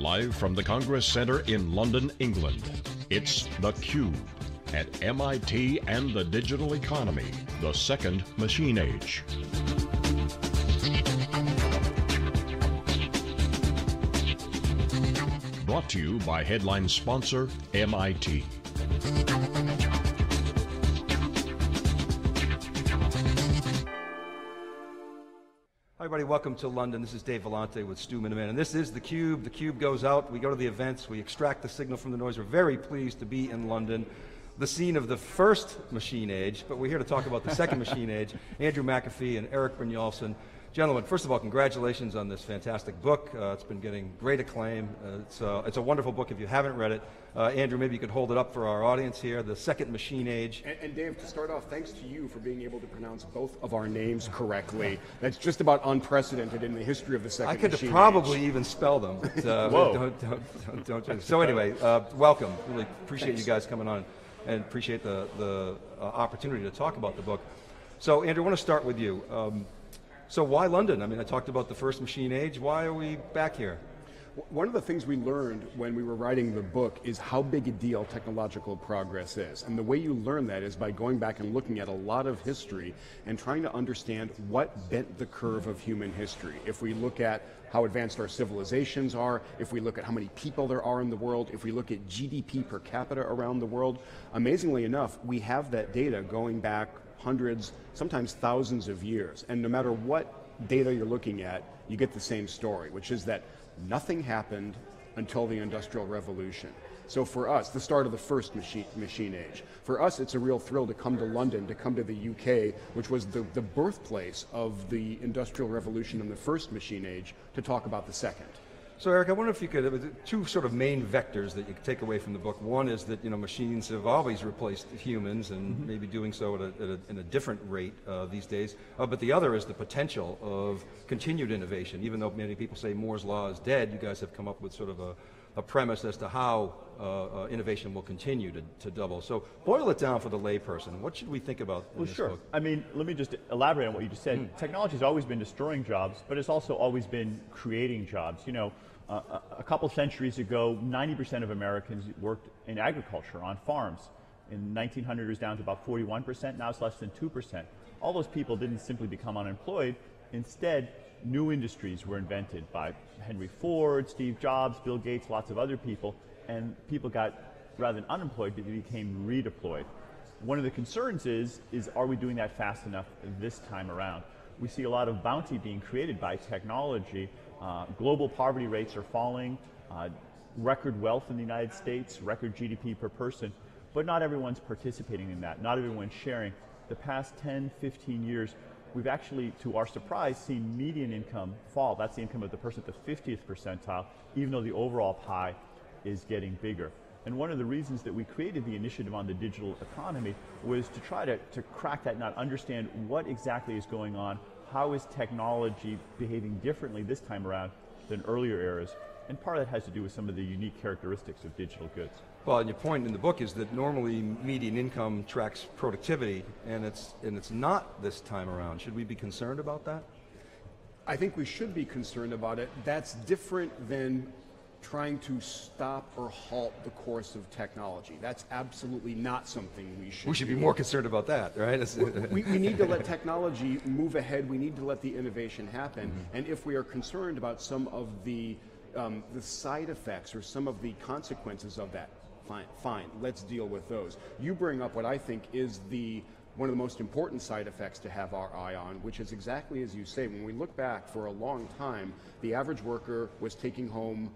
Live from the Congress Center in London, England, it's theCUBE at MIT and the Digital Economy, the second machine age. Brought to you by headline sponsor MIT. Hi everybody, welcome to London. This is Dave Vellante with Stu Miniman, and this is theCUBE. theCUBE goes out, we go to the events, we extract the signal from the noise. We're very pleased to be in London, the scene of the first machine age, but we're here to talk about the second machine age. Andrew McAfee and Eric Brynjolfsson. Gentlemen, first of all, congratulations on this fantastic book. It's been getting great acclaim. It's a wonderful book if you haven't read it. Andrew, maybe you could hold it up for our audience here, the second machine age. And Dave, to start off, thanks to you for being able to pronounce both of our names correctly. That's just about unprecedented in the history of the second machine age. I could probably even spell them. But, Whoa. Don't. So anyway, welcome. Really appreciate you guys coming on and appreciate the opportunity to talk about the book. So Andrew, I want to start with you. So why London? I mean, I talked about the first machine age. Why are we back here? One of the things we learned when we were writing the book is how big a deal technological progress is. And the way you learn that is by going back and looking at a lot of history and trying to understand what bent the curve of human history. If we look at how advanced our civilizations are, if we look at how many people there are in the world, if we look at GDP per capita around the world, amazingly enough, we have that data going back hundreds, sometimes thousands of years. And no matter what data you're looking at, you get the same story, which is that nothing happened until the Industrial Revolution. So for us, the start of the first machine age, for us it's a real thrill to come to London, to come to the UK, which was the birthplace of the Industrial Revolution and the first machine age, to talk about the second. So Eric, I wonder if you could, two sort of main vectors that you could take away from the book. One is that machines have always replaced humans and maybe doing so in a different rate these days. But the other is the potential of continued innovation. Even though many people say Moore's law is dead, you guys have come up with sort of a premise as to how innovation will continue to double. So boil it down for the layperson. What should we think about in this book? I mean, let me just elaborate on what you just said. Technology has always been destroying jobs, but it's also always been creating jobs. A couple centuries ago, 90% of Americans worked in agriculture, on farms. In 1900 it was down to about 41%, now it's less than 2%. All those people didn't simply become unemployed. Instead, new industries were invented by Henry Ford, Steve Jobs, Bill Gates, lots of other people, and people got, rather than unemployed, they became redeployed. One of the concerns is are we doing that fast enough this time around? We see a lot of bounty being created by technology. Global poverty rates are falling, record wealth in the United States, record GDP per person, but not everyone's participating in that, not everyone's sharing. The past 10, 15 years, we've actually, to our surprise, seen median income fall. That's the income of the person at the 50th percentile, even though the overall pie is getting bigger. And one of the reasons that we created the initiative on the digital economy was to try to crack that nut, understand what exactly is going on, how is technology behaving differently this time around than earlier eras, and part of that has to do with some of the unique characteristics of digital goods. Well, and your point in the book is that normally median income tracks productivity, and it's not this time around. Should we be concerned about that? I think we should be concerned about it. That's different than trying to stop or halt the course of technology. That's absolutely not something we should do. We should be more concerned about that, right? we need to let technology move ahead. We need to let the innovation happen. And if we are concerned about some of the side effects or some of the consequences of that, fine, let's deal with those. You bring up what I think is one of the most important side effects to have our eye on, which is exactly as you say. When we look back for a long time, the average worker was taking home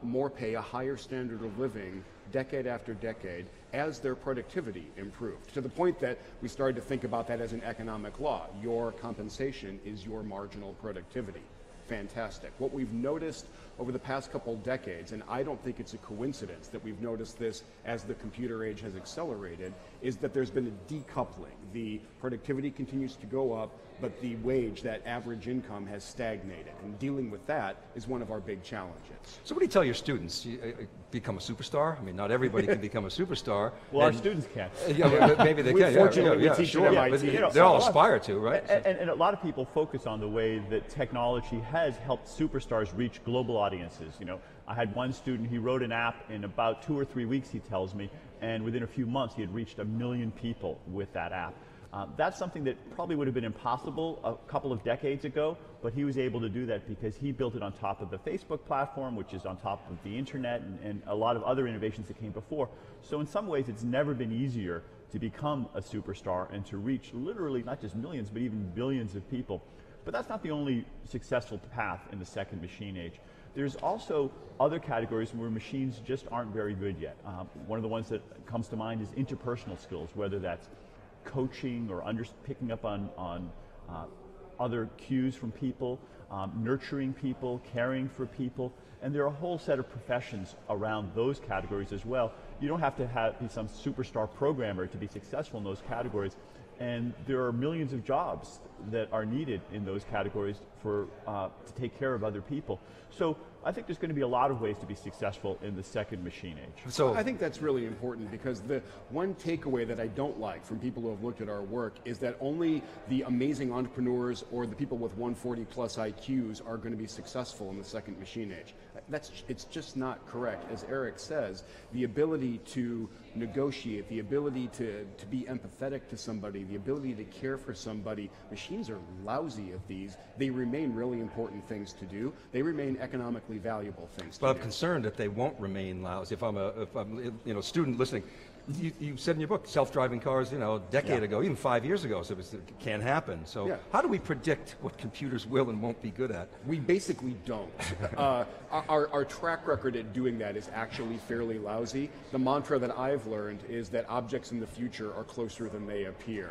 more pay, a higher standard of living, decade after decade, as their productivity improved, to the point that we started to think about that as an economic law. Your compensation is your marginal productivity. Fantastic. What we've noticed over the past couple decades, and I don't think it's a coincidence that we've noticed this as the computer age has accelerated, is that there's been a decoupling. The productivity continues to go up, but the wage, that average income, has stagnated. And dealing with that is one of our big challenges. So what do you tell your students? Become a superstar? I mean, not everybody can become a superstar. Well, our students can. Yeah, maybe they can. Fortunately, we teach sure. at MIT. They all aspire to, right? And a lot of people focus on the way that technology has helped superstars reach global audiences. You know, I had one student, he wrote an app in about 2 or 3 weeks, he tells me, and within a few months he had reached 1 million people with that app. That's something that probably would have been impossible a couple of decades ago, but he was able to do that because he built it on top of the Facebook platform, which is on top of the internet, and a lot of other innovations that came before. So in some ways, it's never been easier to become a superstar and to reach literally not just millions, but even billions of people. But that's not the only successful path in the second machine age. There's also other categories where machines just aren't very good yet. One of the ones that comes to mind is interpersonal skills, whether that's coaching or picking up on other cues from people, nurturing people, caring for people, and there are a whole set of professions around those categories as well. You don't have to be some superstar programmer to be successful in those categories, and there are millions of jobs that are needed in those categories to take care of other people. So I think there's going to be a lot of ways to be successful in the second machine age. So I think that's really important, because the one takeaway that I don't like from people who have looked at our work is that only the amazing entrepreneurs or the people with 140 plus IQs are going to be successful in the second machine age. It's just not correct. As Eric says, the ability to negotiate, the ability to be empathetic to somebody, the ability to care for somebody, machines are lousy at these. They remain really important things to do. They remain economically valuable things to do. But I'm concerned that they won't remain lousy. If I'm a student listening, you said in your book, self-driving cars, a decade ago, even 5 years ago, so it can't happen. So how do we predict what computers will and won't be good at? We basically don't. Our track record at doing that is actually fairly lousy. The mantra that I've learned is that objects in the future are closer than they appear.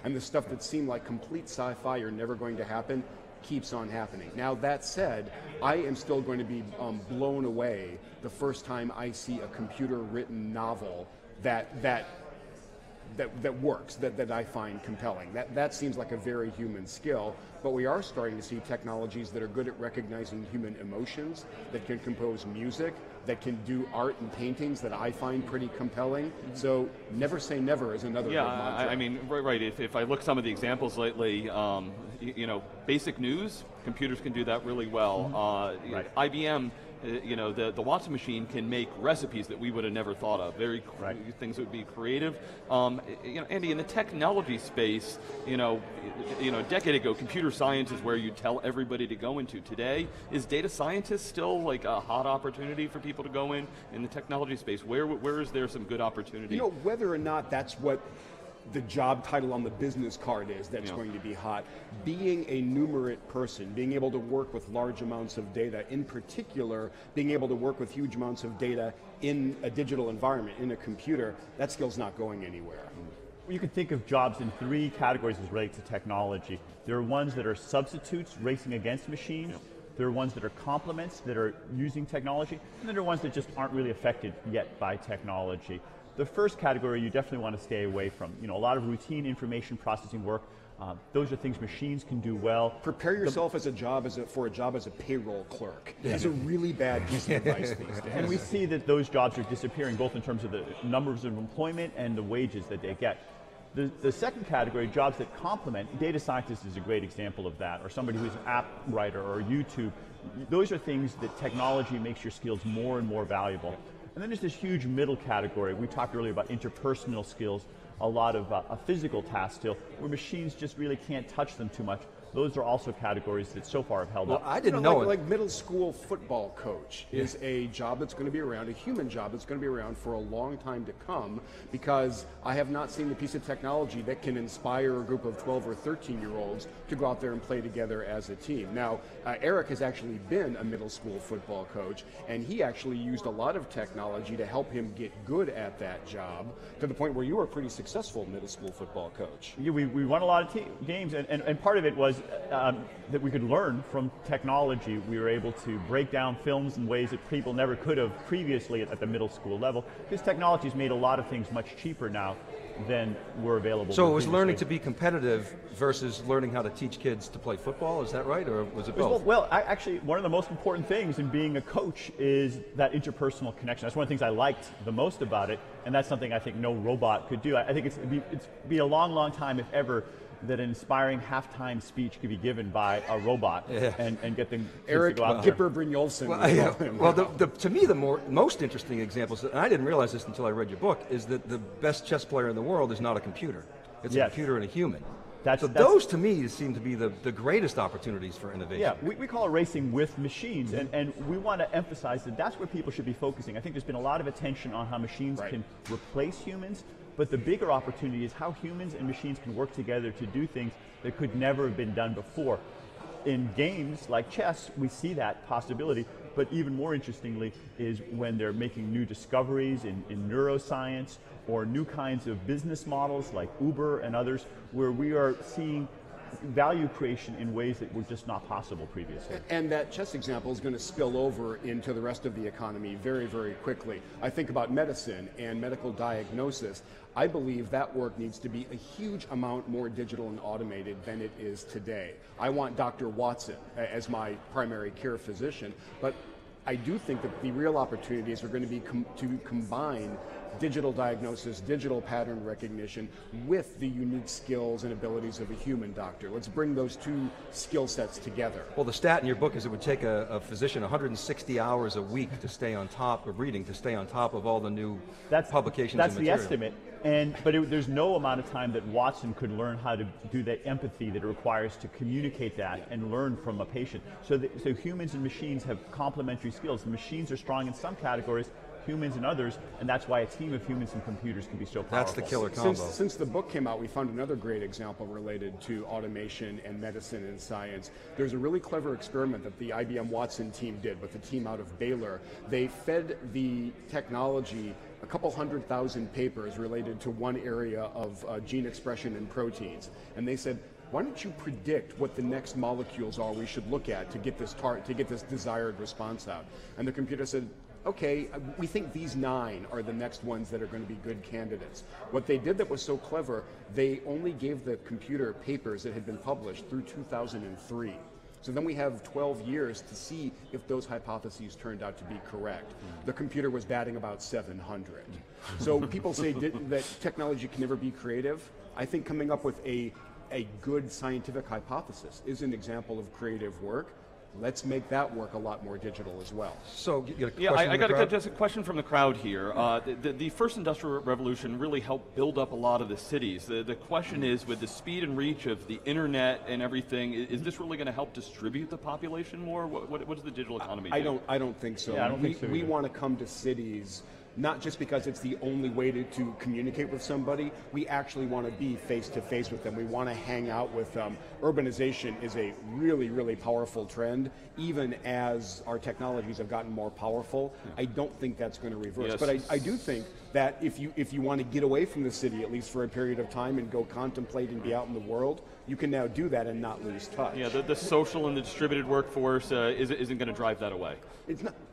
And the stuff that seemed like complete sci-fi or never going to happen keeps on happening. Now, that said, I am still going to be blown away the first time I see a computer-written novel that works, that I find compelling. That seems like a very human skill, but we are starting to see technologies that are good at recognizing human emotions, that can compose music, that can do art and paintings that I find pretty compelling. So never say never is another good mantra. I mean, right. If I look some of the examples lately, basic news, computers can do that really well. Right. IBM, the Watson machine can make recipes that we would have never thought of. Things that would be creative. Andy, in the technology space, a decade ago, computer science is where you tell everybody to go into. Today, is data scientist still like a hot opportunity for people to go in the technology space? Where is there some good opportunity? Whether or not that's what the job title on the business card is that's going to be hot. Being a numerate person, being able to work with large amounts of data, in particular, being able to work with huge amounts of data in a digital environment, in a computer, that skill's not going anywhere. You can think of jobs in 3 categories as related to technology. There are ones that are substitutes racing against machines. There are ones that are complements that are using technology. And then there are ones that just aren't really affected yet by technology. The first category you definitely want to stay away from. A lot of routine information processing work. Those are things machines can do well. Prepare yourself for a job as a payroll clerk. That's a really bad piece of advice these days. And we see that those jobs are disappearing, both in terms of the numbers of employment and the wages that they get. The second category, jobs that complement, data scientist is a great example of that, or somebody who's an app writer or YouTube. Those are things that technology makes your skills more and more valuable. And then there's this huge middle category. We talked earlier about interpersonal skills, a lot of a physical task still, where machines just really can't touch them too much. Those are also categories that so far have held up. I didn't know it. Like middle school football coach is a job that's going to be around, a human job that's going to be around for a long time to come, because I have not seen a piece of technology that can inspire a group of 12 or 13-year-olds to go out there and play together as a team. Now, Eric has actually been a middle school football coach, and he actually used a lot of technology to help him get good at that job, to the point where you were a pretty successful middle school football coach. Yeah, we won a lot of games, and part of it was that we could learn from technology. We were able to break down films in ways that people never could have previously at the middle school level, because technology has made a lot of things much cheaper now. then were available. So it was learning to be competitive versus learning how to teach kids to play football, is that right, or was it both? Well, actually, one of the most important things in being a coach is that interpersonal connection. That's one of the things I liked the most about it, and that's something I think no robot could do. I think it's be a long, long time, if ever, that an inspiring halftime speech could be given by a robot and get them Eric to go out Kipper Brynjolfsson. Well, to me, the most interesting examples, and I didn't realize this until I read your book, is that the best chess player in the world is not a computer. It's a computer and a human. Those, to me, seem to be the greatest opportunities for innovation. Yeah, we call it racing with machines, and we want to emphasize that that's where people should be focusing. I think there's been a lot of attention on how machines can replace humans, but the bigger opportunity is how humans and machines can work together to do things that could never have been done before. In games like chess, we see that possibility, but even more interestingly is when they're making new discoveries in neuroscience or new kinds of business models like Uber and others, where we are seeing value creation in ways that were just not possible previously. And that chess example is going to spill over into the rest of the economy very, very quickly. I think about medicine and medical diagnosis. I believe that work needs to be a huge amount more digital and automated than it is today. I want Dr. Watson as my primary care physician, but I do think that the real opportunities are going to be to combine digital diagnosis, digital pattern recognition with the unique skills and abilities of a human doctor. Let's bring those two skill sets together. Well, the stat in your book is it would take a physician 160 hours a week to stay on top of reading, to stay on top of all the new publications and material. That's the estimate, but there's no amount of time that Watson could learn how to do the empathy that it requires to communicate that and learn from a patient. So humans and machines have complementary skills. The machines are strong in some categories, humans and others, and that's why a team of humans and computers can be so powerful. That's the killer combo. Since the book came out, we found another great example related to automation and medicine and science. There's a really clever experiment that the IBM Watson team did with the team out of Baylor. They fed the technology a couple 100,000 papers related to one area of gene expression in proteins, and they said, why don't you predict what the next molecules are we should look at to get this desired response out? And the computer said, okay, we think these 9 are the next ones that are going to be good candidates. What they did that was so clever, they only gave the computer papers that had been published through 2003. So then we have 12 years to see if those hypotheses turned out to be correct. The computer was batting about 700. So people say that technology can never be creative. I think coming up with a good scientific hypothesis is an example of creative work. Let's make that work a lot more digital as well. So, you got a question I from the crowd? just a question from the crowd here. The first industrial revolution really helped build up a lot of the cities. The question is, with the speed and reach of the internet and everything, is this really going to help distribute the population more? What does the digital economy do? I don't think so. Yeah, I don't think so we either. want to come to cities not just because it's the only way to communicate with somebody. We actually want to be face-to-face with them. We want to hang out with them. Urbanization is a really, really powerful trend. Even as our technologies have gotten more powerful, I don't think that's going to reverse. Yes. But I do think that if you want to get away from the city, at least for a period of time, and go contemplate and be out in the world, you can now do that and not lose touch. Yeah, the social and the distributed workforce isn't going to drive that away.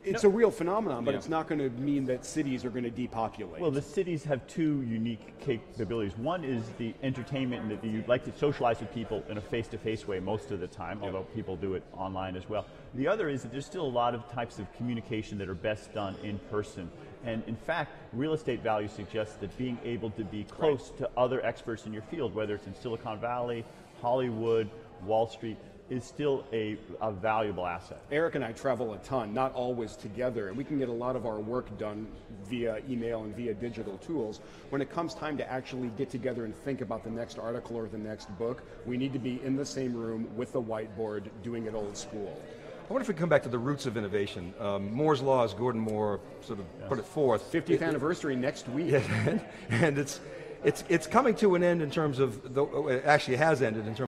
It's a real phenomenon, but it's not going to mean that cities are going to depopulate. Well, the cities have two unique capabilities. One is the entertainment, and that you like to socialize with people in a face-to-face way most of the time, although people do it online as well. The other is that there's still a lot of types of communication that are best done in person. And in fact, real estate value suggests that being able to be close to other experts in your field, whether it's in Silicon Valley, Hollywood, Wall Street, is still a valuable asset. Eric and I travel a ton, not always together, and we can get a lot of our work done via email and via digital tools. When it comes time to actually get together and think about the next article or the next book, we need to be in the same room with a whiteboard doing it old school. I wonder if we come back to the roots of innovation. Moore's Law, as Gordon Moore sort of put it forth. 50th anniversary next week. Yeah, and it's coming to an end in terms of, it actually has ended in terms